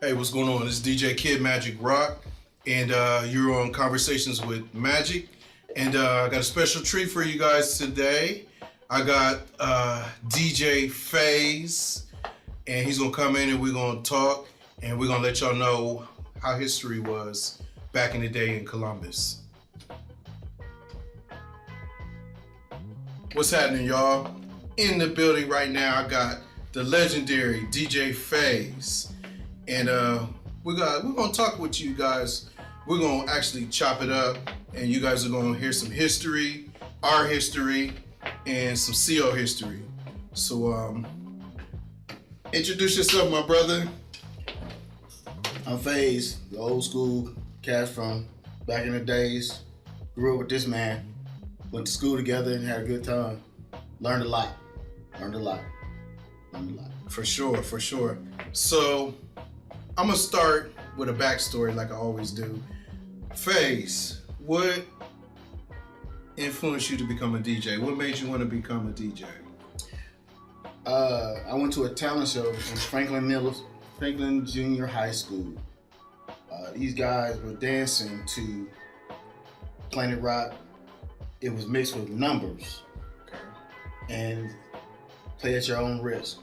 Hey, what's going on? This is DJ Kid Magic Rock, and you're on Conversations with Magic. And I got a special treat for you guys today. I got DJ Phaze, and he's gonna come in and we're gonna talk, and we're gonna let y'all know how history was back in the day in Columbus. What's happening, y'all? In the building right now, I got the legendary DJ Phaze. And we're gonna talk with you guys. We're gonna actually chop it up, and you guys are gonna hear some history, our history, and some CO history. So introduce yourself, my brother. I'm Phaze, the old school cat from back in the days. Grew up with this man. Went to school together and had a good time. Learned a lot. For sure. So I'm gonna start with a backstory like I always do. Phaze, what influenced you to become a DJ? What made you want to become a DJ? I went to a talent show in Franklin Junior High School. These guys were dancing to Planet Rock. It was mixed with numbers and play at your own risk.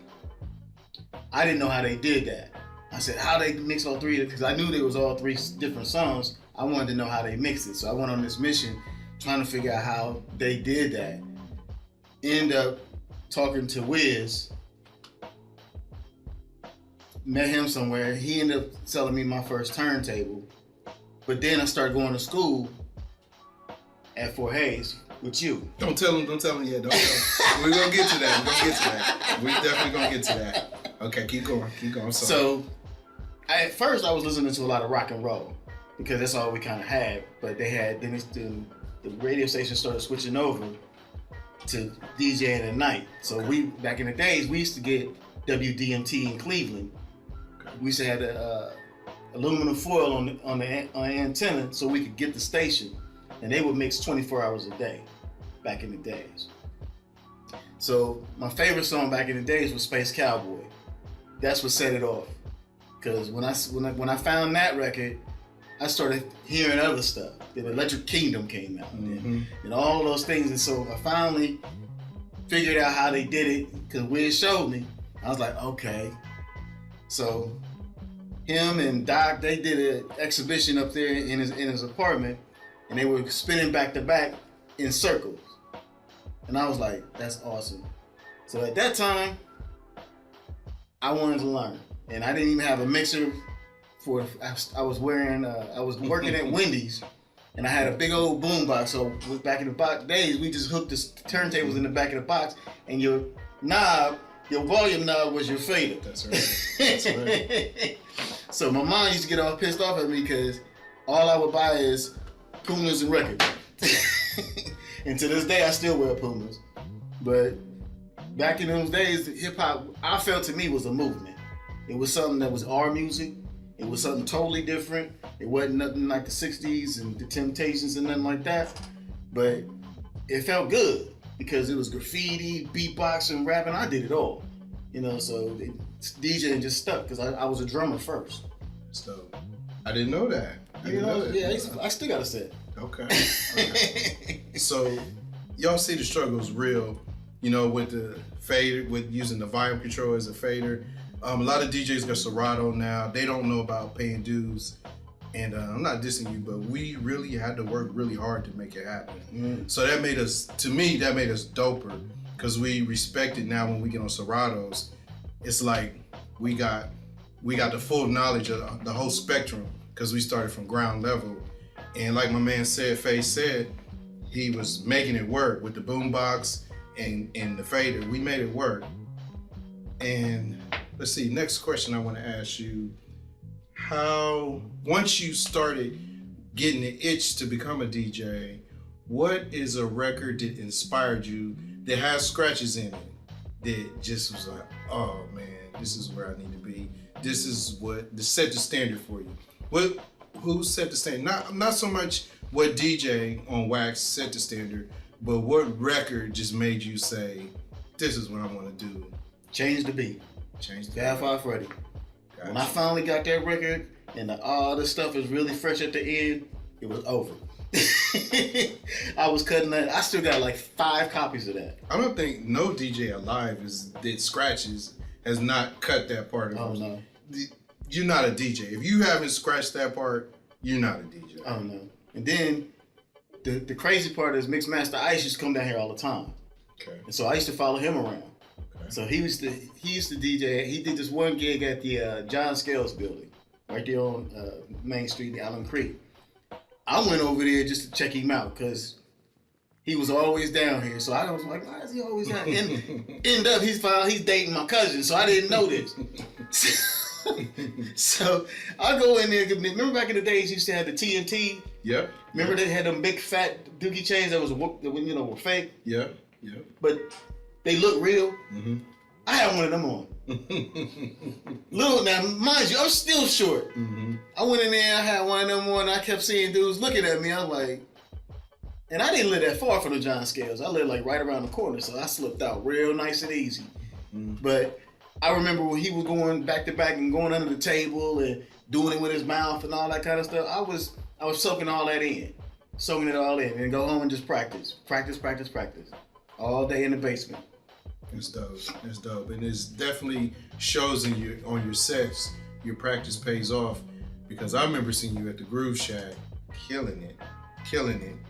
I didn't know how they did that. I said, how they mix all three, because I knew there was all three different songs. I wanted to know how they mixed it. So I went on this mission trying to figure out how they did that. End up talking to Wiz. Met him somewhere. He ended up selling me my first turntable. But then I started going to school at Fort Hayes with you. Don't tell him yet. Don't tell him. We're gonna get to that. We're definitely gonna get to that. Okay, keep going. I'm sorry. So, at first I was listening to a lot of rock and roll because that's all we kind of had. But they had the radio station started switching over to DJing at night. So we back in the days we used to get WDMT in Cleveland. We used to have the aluminum foil on the antenna so we could get the station, and they would mix 24 hours a day back in the days. So my favorite song back in the days was Space Cowboy. That's what set it off. Because when I found that record, I started hearing other stuff. The Electric Kingdom came out, and all those things. And so I finally figured out how they did it because Wiz showed me. I was like, okay. So him and Doc, they did an exhibition up there in his apartment, and they were spinning back to back in circles. And I was like, that's awesome. So at that time, I wanted to learn. And I didn't even have a mixer I was working at Wendy's, and I had a big old boom box. So back in the days, we just hooked the turntables in the back of the box, and your volume knob was your fader. That's right. So my mom used to get all pissed off at me because all I would buy is Pumas and records. And to this day, I still wear Pumas. But back in those days, hip hop, I felt to me was a movement. It was something that was our music. It was something totally different. It wasn't nothing like the 60s and the Temptations and nothing like that. But it felt good because it was graffiti, beatboxing, rapping. I did it all. So DJing just stuck because I was a drummer first. So I didn't know that. I still got a set. Okay. So y'all see the struggle is real, with the fader, with using the volume control as a fader. A lot of DJs got Serato now. They don't know about paying dues. And I'm not dissing you, but we really had to work really hard to make it happen. So that made us doper because we respect it now when we get on Seratos. It's like we got the full knowledge of the whole spectrum because we started from ground level. And like my man Phaze said, he was making it work with the boombox and the fader. We made it work. And let's see, next question I want to ask you, once you started getting the itch to become a DJ, what is a record that inspired you that has scratches in it that just was like, oh man, this is where I need to be. This is what set the standard for you. Who set the standard? Not so much what DJ on Wax set the standard, but what record just made you say, this is what I want to do? Change the beat. Change the Godfather Freddie. When I finally got that record and all the stuff is really fresh at the end, it was over. I was cutting that. I still got like 5 copies of that. I don't think no DJ alive did scratches has not cut that part of Oh no. You're not a DJ. If you haven't scratched that part, you're not a DJ. Oh no. And then the crazy part is Mixmaster Ice used to come down here all the time. Okay. And so I used to follow him around. Okay. So he used to DJ. He did this one gig at the John Scales building, right there on Main Street in Allen Creek. I went over there just to check him out because he was always down here. So I was like, why is he always down here? And end up he's dating my cousin, so I didn't know this. So I go in there. Remember back in the days, you used to have the TNT. Yep. Remember they had them big fat dookie chains that were fake. Yep. Yep. But they look real. Mm-hmm. I had one of them on. Little now, mind you, I'm still short. Mm-hmm. I went in there, I had one of them on, and I kept seeing dudes looking at me. I was like, and I didn't live that far from the John Scales. I lived like right around the corner, so I slipped out real nice and easy. Mm-hmm. But I remember when he was going back to back and going under the table and doing it with his mouth and all that kind of stuff. I was soaking all that in, soaking it all in, and go home and just practice, all day in the basement. It's dope. It's dope, and it definitely shows on your sets. Your practice pays off, because I remember seeing you at the Groove Shack, killing it,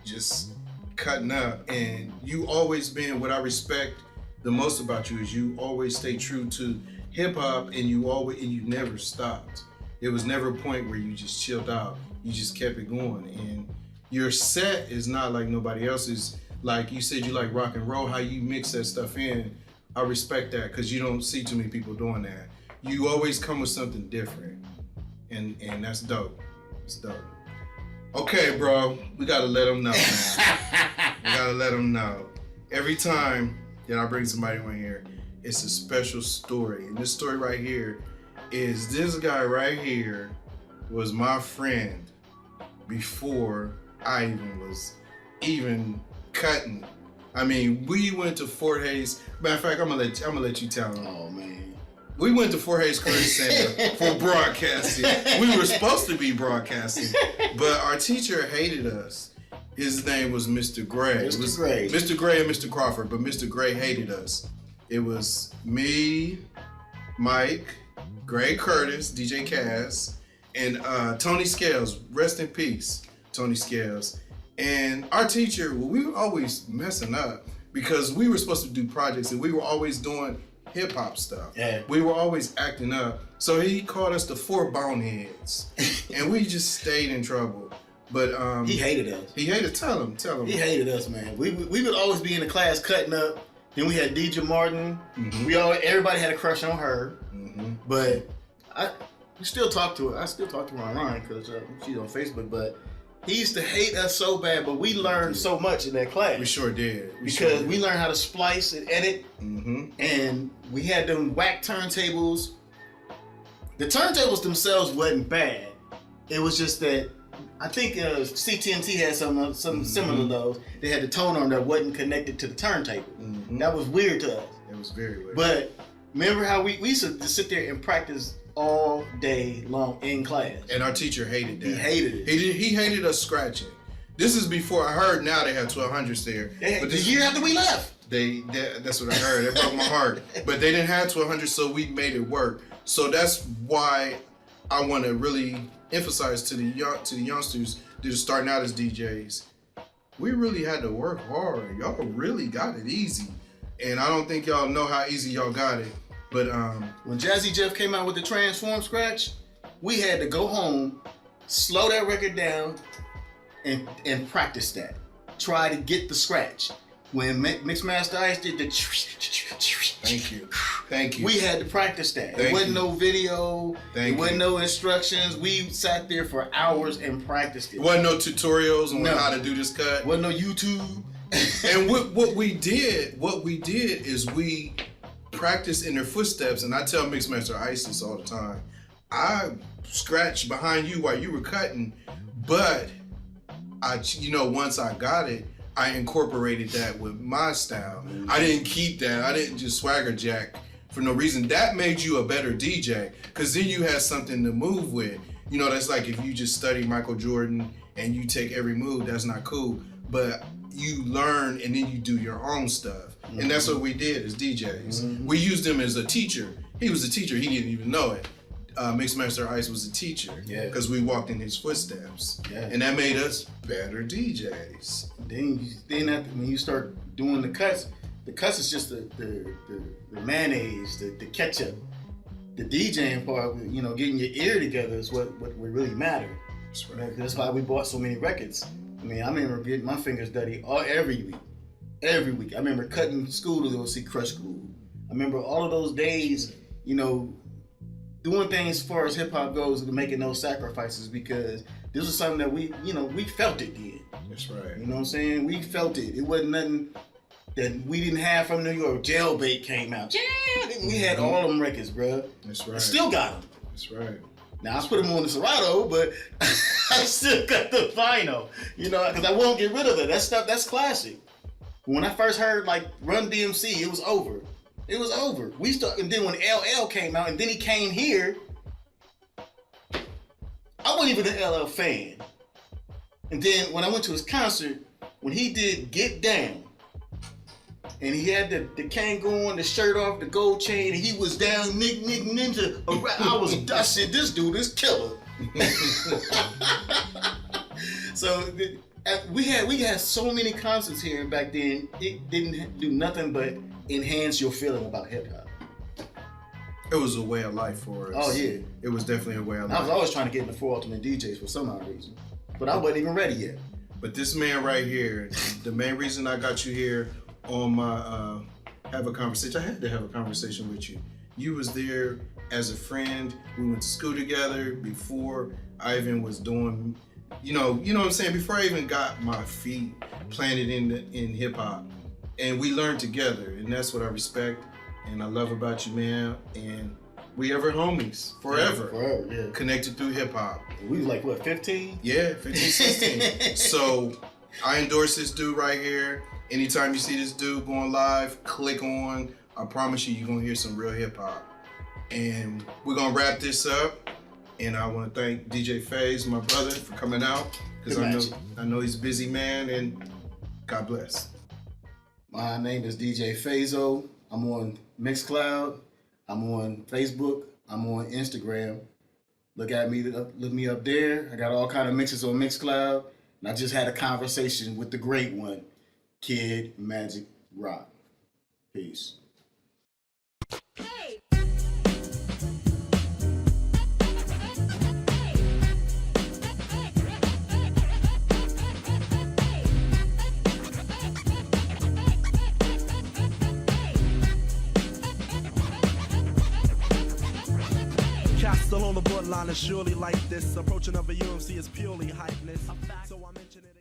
just cutting up. And you always been, what I respect the most about you is you always stay true to hip hop, and you never stopped. It was never a point where you just chilled out. You just kept it going, and your set is not like nobody else's. Like you said, you like rock and roll. How you mix that stuff in, I respect that, because you don't see too many people doing that. You always come with something different, and that's dope. It's dope. Okay, bro, we gotta let them know, man. We gotta let them know. Every time that I bring somebody on here, it's a special story, and this story right here is this guy right here was my friend before I was even cutting. I mean, we went to Fort Hays. Matter of fact, I'm gonna let you tell them. Oh man, we went to Fort Hays Career Center for broadcasting. We were supposed to be broadcasting, but our teacher hated us. His name was Mr. Gray. Mr. Gray. Mr. Gray and Mr. Crawford, but Mr. Gray hated us. It was me, Mike, Gray Curtis, DJ Cass, and Tony Scales. Rest in peace, Tony Scales. And our teacher, well, we were always messing up because we were supposed to do projects and we were always doing hip hop stuff. Yeah. We were always acting up. So he called us the 4 boneheads, and we just stayed in trouble. But he hated us. He hated. Tell him. He hated us, man. We would always be in the class cutting up. Then we had DJ Martin. Mm-hmm. Everybody had a crush on her. Mm-hmm. But we still talk to her. I still talk to her online because she's on Facebook. But he used to hate us so bad. But we learned so much in that class. We sure did. We learned how to splice and edit. Mm-hmm. And we had them whack turntables. The turntables themselves wasn't bad. It was just that I think CTNT had something mm-hmm. similar to those. They had the tone arm that wasn't connected to the turntable. Mm-hmm. That was weird to us. It was very weird. But remember how we used to just sit there and practice all day long in class. And our teacher hated that. He hated it. He hated us scratching. This is before, I heard now they had 1200s there. But the year after we left. That's what I heard. It broke my heart. But they didn't have 1200s, so we made it work. So that's why I want to really emphasize to the youngsters that are starting out as DJs. We really had to work hard. Y'all really got it easy. And I don't think y'all know how easy y'all got it. But when Jazzy Jeff came out with the Transform scratch, we had to go home, slow that record down, and practice that. Try to get the scratch. When Mixmaster Ice did the Thank you. We had to practice that. There wasn't no video. There wasn't no instructions. We sat there for hours and practiced it. Wasn't no tutorials on how to do this cut. Wasn't no YouTube. And what we did is we practiced in their footsteps. And I tell Mixmaster Ice this all the time. I scratched behind you while you were cutting, but once I got it, I incorporated that with my style. I didn't keep that. I didn't just swagger jack for no reason. That made you a better DJ, because then you had something to move with. You know, that's like if you just study Michael Jordan and you take every move, that's not cool. But you learn and then you do your own stuff. And that's what we did as DJs. We used him as a teacher. He was a teacher, he didn't even know it. Mixmaster Ice was a teacher because we walked in his footsteps. And that made us better DJs. Then when you start doing the cuts is just the mayonnaise, the ketchup. The DJing part, you know, getting your ear together is what really matter. That's right. That's why we bought so many records. I mean, I remember getting my fingers dirty every week. Every week. I remember cutting school to go see Crush School. I remember all of those days, you know, doing things as far as hip hop goes and making those sacrifices, because this was something that we felt it did. That's right. You know what I'm saying? We felt it. It wasn't nothing that we didn't have from New York. Jailbait came out. We had all them records, bro. That's right. I still got them. That's right. Now I put them on the Serato, but I still got the vinyl. You know, because I won't get rid of it. That stuff, that's classic. When I first heard like Run DMC, it was over. It was over. And then when LL came out, and then he came here, I wasn't even an LL fan. And then when I went to his concert, when he did Get Down, and he had the Kangol on, the shirt off, the gold chain, and he was down, Nick Ninja. I said, this dude is killer. So we had so many concerts here back then. It didn't do nothing but enhance your feeling about hip hop. It was a way of life for us. Oh yeah, it was definitely a way of life. I was always trying to get in the 4 Ultimate DJs for some odd reason, but I wasn't even ready yet. But this man right here, the main reason I got you here on my have a conversation. I had to have a conversation with you. You was there as a friend. We went to school together before I even was doing, you know what I'm saying? Before I even got my feet planted in hip hop, and we learned together, and that's what I respect and I love about you, man. And we ever homies forever. Forever, yeah. Connected through hip hop. We was like what, 15? Yeah, 15, 16. So I endorse this dude right here. Anytime you see this dude going live, click on. I promise you, you're gonna hear some real hip hop. And we're gonna wrap this up. And I want to thank DJ Phaze, my brother, for coming out, because I know he's a busy man. And God bless. My name is DJ Phazo. I'm on Mixcloud. I'm on Facebook. I'm on Instagram. Look me up there. I got all kind of mixes on Mixcloud. And I just had a conversation with the great one, Kid Magic Rock. Peace. Still on the borderline is surely like this. Approaching of a UMC is purely hypeness. So I mention it.